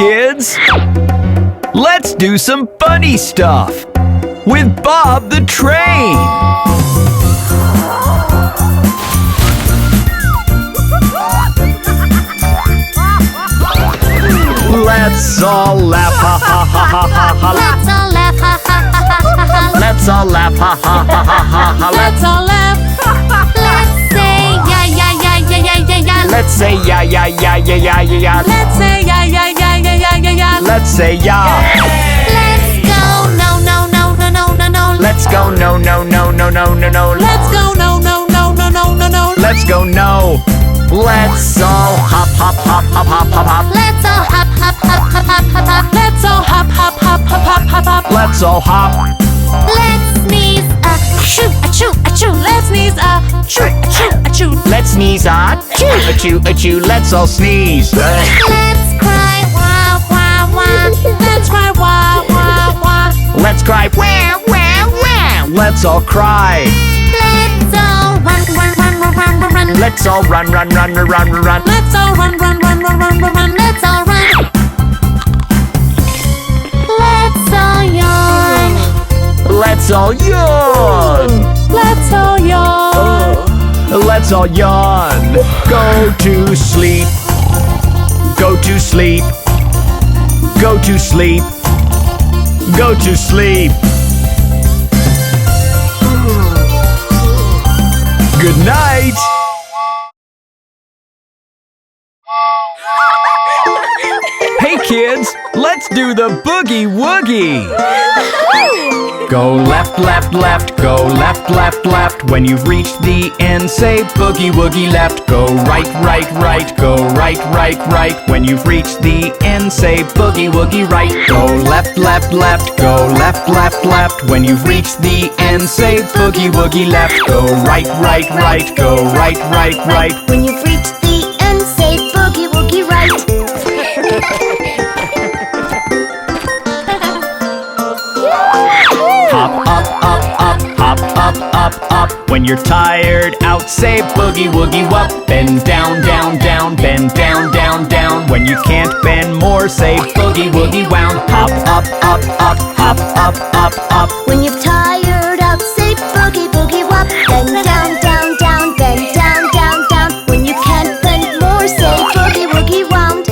kids! Let's do some funny stuff with Bob the Train! Let's all laugh, ha ha ha ha ha ha. Let's all laugh, ha ha ha ha ha ha. Let's all laugh, ha ha ha ha ha ha. Let's all laugh. Let's say ya ya ya ya ya ya ya. Let's say ya ya ya ya ya ya ya. Let's say ya ya ya ya ya ya ya. Let's say ya. Let's go no no no no no no no. Let's go no no no no no no no. Let's go no no no no no no no. Let's go no. Let's all hop hop hop hop hop hop hop. Let's all hop hop hop hop hop hop hop. Let's all hop hop hop hop hop hop hop. Let's all hop. Let's sneeze achoo achoo achoo. Let's sneeze achoo achoo achoo. Let's sneeze achoo achoo achoo. Let's all sneeze. Let's cry wah wah wah. Let's cry wah wah wah. Let's cry wah wah wah. Let's all cry. Let's all run run run run run run run. Let's all run run run run run run. Let's all run run run run run run run. Let's all run. Let's all yawn. Let's all yawn. Let's all yawn. Let's all yawn. Go to sleep. Go to sleep. Go to sleep. Go to sleep. Good night. Hey kids, let's do the boogie woogie. Go left, left, left, go left, left, left. When you've reached the end, say boogie woogie left. Go right, right, right, go right, right, right. When you've reached the end, say boogie woogie right. Go left, left, left, go left, left, left. When you've reached the end, say boogie woogie left. Go right, right, right, go right, right, right. When you've reached the end, say boogie woogie right. Hop up, up, up, hop up, up, up. When you're tired out, say boogie woogie wop. Bend down, down, down, bend down, down, down. When you can't bend more, say boogie woogie wound. Hop up, up, up, hop up, up, up. When you've tired out, say boogie boogie wop. Bend down, down, down, bend down, down, down. When you can't bend more, say boogie woogie wound.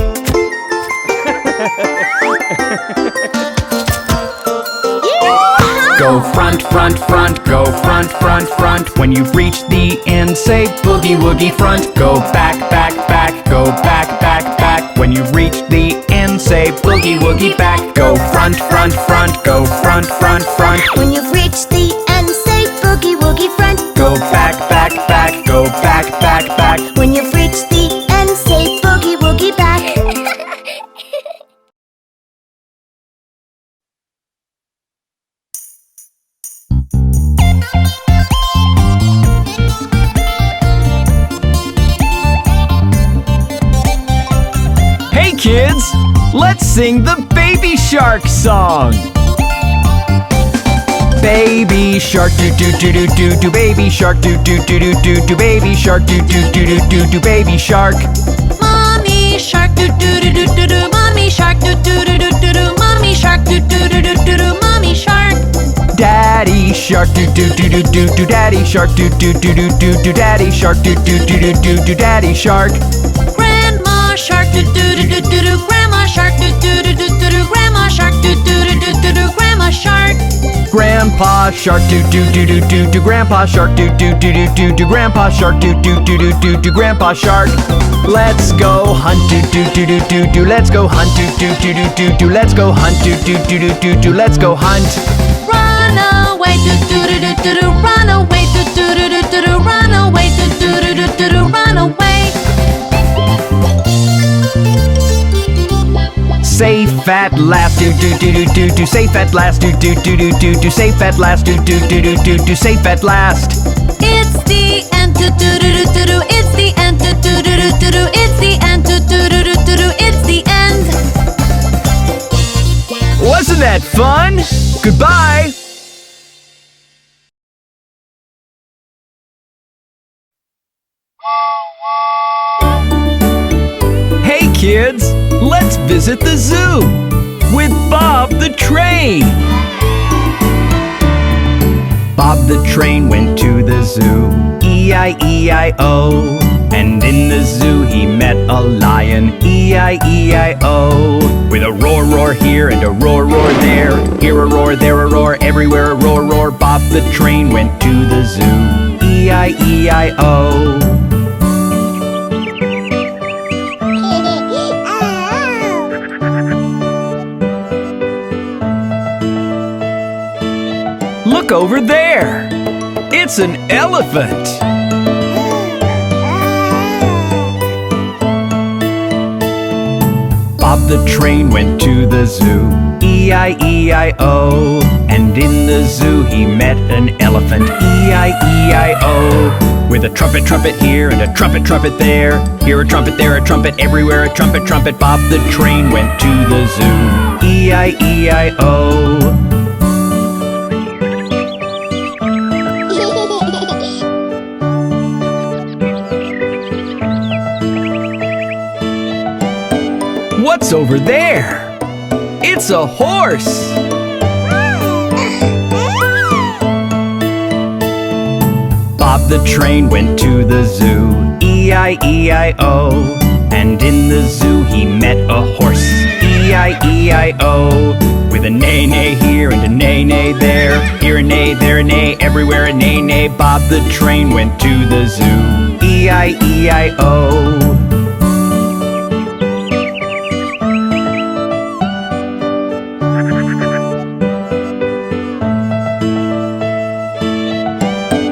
Go front, front, front, go front, front, front. When you've reached the end, say boogie woogie front. Go back, back, back, go back, back, back. When you've reached the end, say boogie woogie back. Go front, front, front, go front, front, front. When you've reached the end, say boogie woogie front. Go back, back, back, go back, back, back. When you've reached the end, say boogie woogie back. Hey kids, let's sing the Baby Shark song. Baby shark do do do do do do. Baby shark do do do do do do. Baby shark do do do do do do. Baby shark. Mommy shark do do do do do do. Mommy shark do do do do do do. Mommy shark do do do do do do. Mommy shark. Daddy shark do do do do do do. Daddy shark do do do do do do. Daddy shark do do do do do do. Daddy shark. Grandma shark do do do do do do. Grandma shark do do do do do do. Grandma shark do do do do do do. Grandma shark. Grandpa shark do do do do do do. Grandpa shark do do do do do do. Grandpa shark do do do do do do. Grandpa shark. Let's go hunt do do do do do do. Let's go hunt do do do do do do. Let's go hunt do do do do do do. Let's go hunt. Run away do do do do do do. Run away do do do do do do. Run away do do do do do do. Run away. Safe at last do do do do do do. Safe at last do do do do do do. Safe at last do do do do do do. Safe at last. It's the end do do do do do do. It's the end do do do do do do. It's the end do do do do do do. It's the end. Wasn't that fun? Goodbye. Hey kids, let's visit the zoo with Bob the train. Bob the train went to the zoo, E-I-E-I-O. And in the zoo he met a lion, E-I-E-I-O. With a roar, roar here and a roar, roar there. Here a roar, there a roar, everywhere a roar, roar. Bob the train went to the zoo, E-I-E-I-O. Look over there! It's an elephant! Bob the train went to the zoo, E-I-E-I-O. And in the zoo he met an elephant, E-I-E-I-O. With a trumpet, trumpet here and a trumpet, trumpet there. Here a trumpet, there a trumpet, everywhere a trumpet, trumpet. Bob the train went to the zoo, E-I-E-I-O. What's over there? It's a horse! Bob the train went to the zoo, E-I-E-I-O. And in the zoo he met a horse, E-I-E-I-O. With a neigh-neigh here and a neigh-neigh there. Here a neigh, there a neigh, everywhere a neigh-neigh. Bob the train went to the zoo, E-I-E-I-O.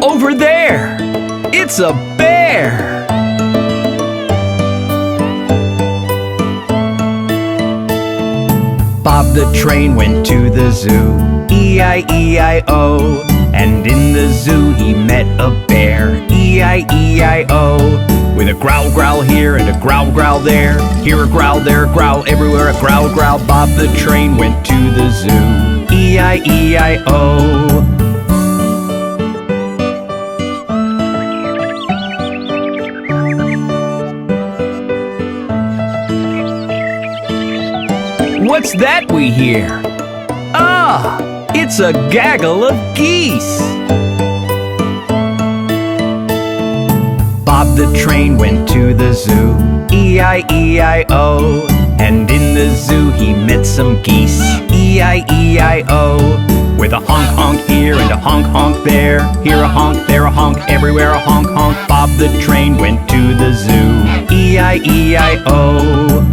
Over there! It's a bear! Bob the train went to the zoo, E-I-E-I-O. And in the zoo he met a bear, E-I-E-I-O. With a growl, growl here and a growl, growl there. Here a growl, there a growl, everywhere a growl, growl. Bob the train went to the zoo, E-I-E-I-O. What's that we hear? Ah, it's a gaggle of geese! Bob the train went to the zoo, E-I-E-I-O. And in the zoo he met some geese, E-I-E-I-O. With a honk, honk here and a honk, honk there. Here a honk, there a honk, everywhere a honk, honk. Bob the train went to the zoo, E-I-E-I-O.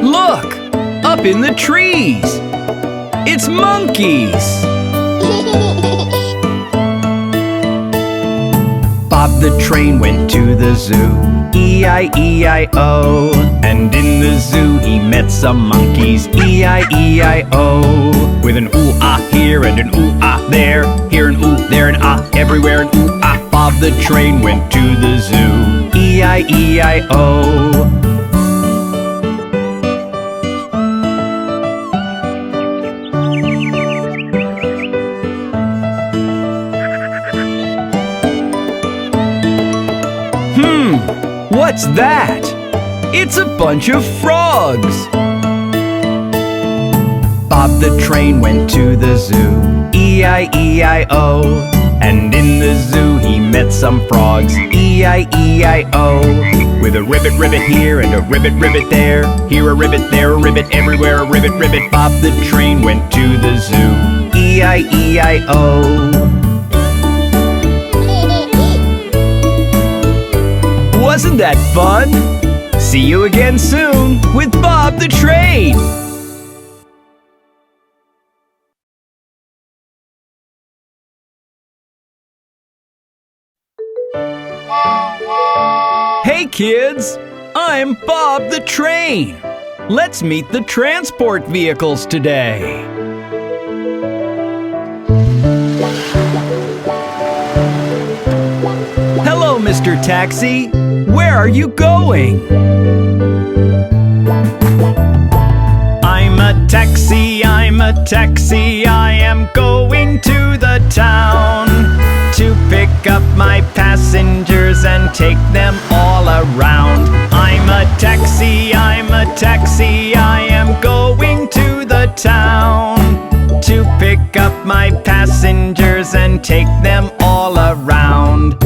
Look! Up in the trees! It's monkeys! Bob the train went to the zoo, E-I-E-I-O. And in the zoo he met some monkeys, E-I-E-I-O. With an ooh-ah here and an ooh-ah there. Here an ooh, there an ah, everywhere an ooh-ah. Bob the train went to the zoo, E-I-E-I-O. What's that? It's a bunch of frogs! Bob the train went to the zoo, E-I-E-I-O. And in the zoo he met some frogs, E-I-E-I-O. With a ribbit, ribbit here and a ribbit, ribbit there. Here a ribbit, there a ribbit, everywhere a ribbit, ribbit. Bob the train went to the zoo, E-I-E-I-O. Wasn't that fun? See you again soon with Bob the Train! Hey kids! I'm Bob the Train! Let's meet the transport vehicles today! Hello, Mr. Taxi! Where are you going? I'm a a taxi, I am going to the town to pick up my passengers and take them all around. I'm a taxi, I'm a taxi, I am going to the town to pick up my passengers and take them all around.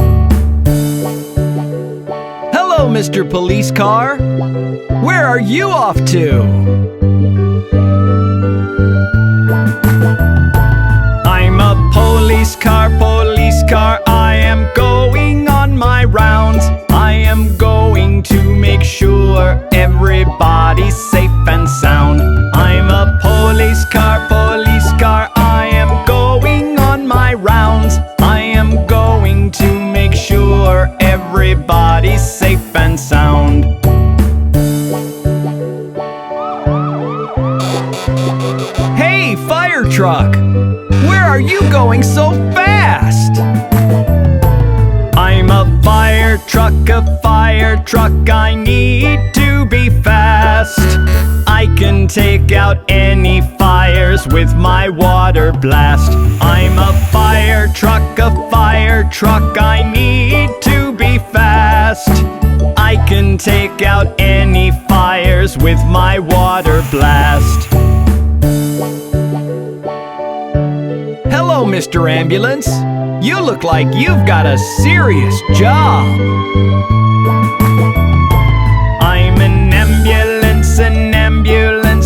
Hello, Mr. Police Car. Where are you off to? I'm a police car, I am going on my rounds. I am going to make sure everybody's safe and sound. I'm a police car, I am going on my rounds. I am going to make sure everybody's safe and sound. Hey, fire truck! Where are you going so fast? I'm a fire truck, I need to be fast. I can take out any fires with my water blast. I'm a fire truck, I need to be fast. I can take out any fires with my water blast. Hello, Mr. Ambulance. You look like you've got a serious job. I'm an ambulance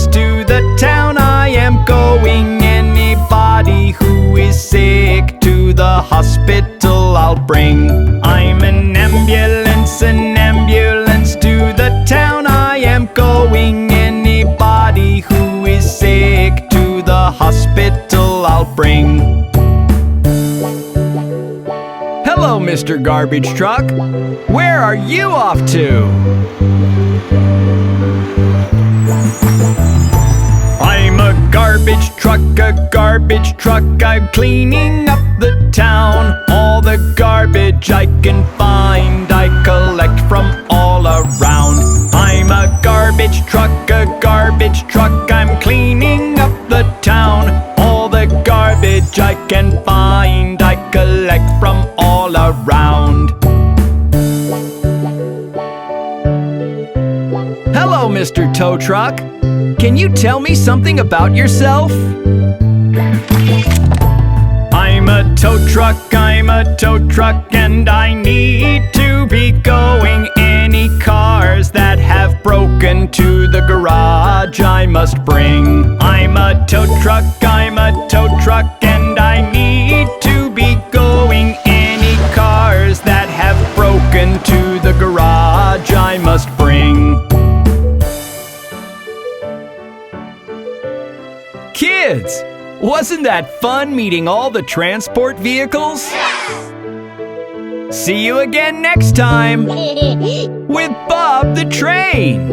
to the town I am going. Anybody who is sick to the hospital I'll bring. I'm an ambulance to the town I am going. Anybody who is sick to the hospital I'll bring. Hello, Mr. Garbage Truck. Where are you off to? I'm a garbage truck, I'm cleaning up the town. All the garbage I can find, I collect from all around. I'm a garbage truck, I'm cleaning up the town. All the garbage I can find, I collect from all around. Hello, Mr. Tow Truck. Can you tell me something about yourself? I'm a tow truck, and I need to be going. Any cars that have broken to the garage I must bring. I'm a tow truck, and I need to be going. Any cars that have broken to the garage I must bring. Kids, wasn't that fun meeting all the transport vehicles? See you again next time with Bob the Train.